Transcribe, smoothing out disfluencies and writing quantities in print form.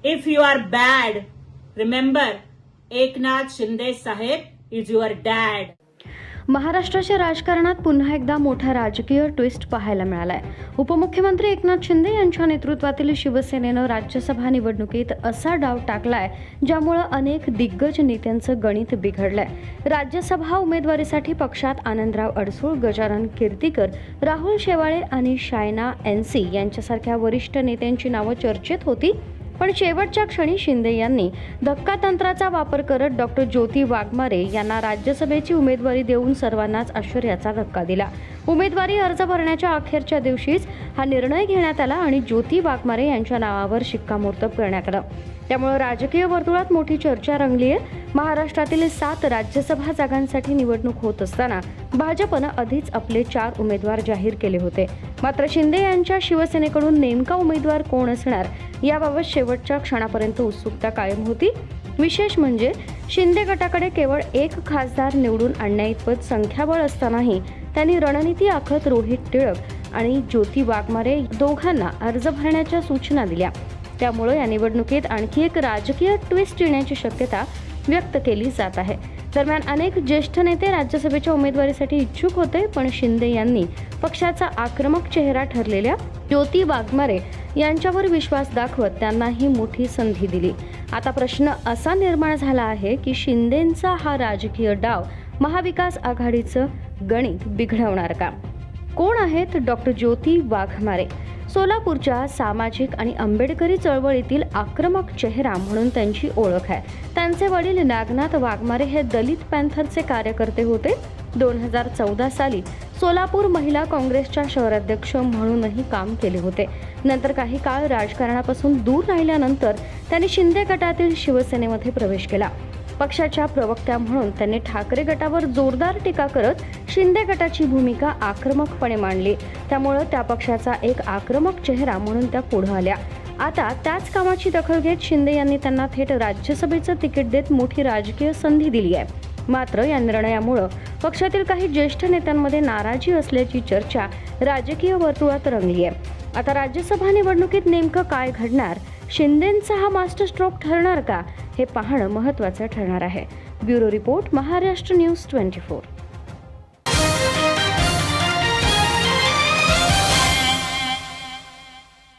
If you are bad, remember, Eknath Shinde Saheb is your dad. महाराष्ट्राच्या राजकारणात पुन्हा एकदा मोठा राजकीय ट्विस्ट पाहायला मिळालाय. उपमुख्यमंत्री एकनाथ शिंदे यांच्या नेतृत्वातील शिवसेनेनं राज्यसभा निवडणुकीत असा डाव टाकलाय ज्यामुळे अनेक दिग्गज नेत्यांचं गणित बिघडलंय. राज्यसभा उमेदवारीसाठी पक्षात आनंदराव अडसूळ, गजानन कीर्तीकर, राहुल शेवाळे आणि शायना एनसी यांच्यासारख्या वरिष्ठ नेत्यांची नावं चर्चेत होती. पण शेवटच्या क्षणी शिंदे यांनी धक्कातंत्राचा वापर करत डॉक्टर ज्योती वाघमारे यांना राज्यसभेची उमेदवारी देऊन सर्वांनाच आश्चर्याचा धक्का दिला. उमेदवारी अर्ज भरण्याच्या अखेरच्या दिवशीच हा निर्णय घेण्यात आला आणि ज्योती वाघमारे यांच्या नावावर शिक्कामोर्तब करण्यात आलं. त्यामुळे राजकीय वर्तुळात मोठी चर्चा रंगली आहे. महाराष्ट्रातील 7 राज्यसभा जागांसाठी निवडणूक होत असताना भाजपनं आधीच आपले 4 उमेदवार जाहीर केले होते. मात्र शिंदे यांच्या शिवसेनेकडून नेमका उमेदवार कोण असणार याबाबत शेवटच्या क्षणापर्यंत उत्सुकता कायम होती. विशेष म्हणजे शिंदे गटाकडे केवळ 1 खासदार निवडून आणण्याइतपत संख्याबळ असतानाही त्यांनी रणनीती आखत रोहित टिळक आणि ज्योती वाघमारे दोघांना अर्ज भरण्याच्या सूचना दिल्या. त्यामुळे या निवडणुकीत आणखी एक राजकीय ट्विस्ट येण्याची शक्यता व्यक्त केली जात आहे. दरम्यान अनेक ज्येष्ठ नेते राज्यसभेच्या उमेदवारीसाठी इच्छुक होते, पण शिंदे यांनी पक्षाचा आक्रमक चेहरा ठरलेल्या ज्योती वाघमारे यांच्यावर विश्वास दाखवत त्यांना ही मोठी संधी दिली. आता प्रश्न असा निर्माण झाला आहे की शिंदेंचा हा राजकीय डाव महाविकास आघाडीचं गणित बिघडवणार का? कोण आहेत डॉक्टर ज्योती वाघमारे? सोलापूरच्या सामाजिक आणि आंबेडकरी चळवळीतील आक्रमक चेहरा म्हणून त्यांची ओळख आहे. त्यांचे वडील नागनाथ वाघमारे हे दलित पॅन्थरचे कार्यकर्ते होते. 2014 साली सोलापूर महिला काँग्रेसच्या शहराध्यक्ष म्हणूनही काम केले होते. नंतर काही काळ राजकारणापासून दूर राहिल्यानंतर त्यांनी शिंदे गटातील शिवसेनेमध्ये प्रवेश केला. पक्षाच्या प्रवक्त्या म्हणून त्यांनी ठाकरे गटावर जोरदार टीका करत शिंदे गटाची भूमिका आक्रमकपणे मांडली. त्यामुळे त्या पक्षाचा एक आक्रमक चेहरा म्हणून त्या पुढे आल्या. आता त्याच कामाची दखल घेत शिंदे यांनी त्यांना थेट राज्यसभेचं तिकीट देत मोठी राजकीय संधी दिली आहे. मात्र या निर्णयामुळे पक्षातील काही ज्येष्ठ नेत्यांमध्ये नाराजी असल्याची चर्चा राजकीय वर्तुळात रंगली आहे. आता राज्यसभा निवडणुकीत नेमकं काय घडणार? शिंदेंचा हा मास्टर स्ट्रोक ठरणार का? हे पाहणं महत्त्वाचं ठरणार आहे. Bureau report, Maharashtra news 24.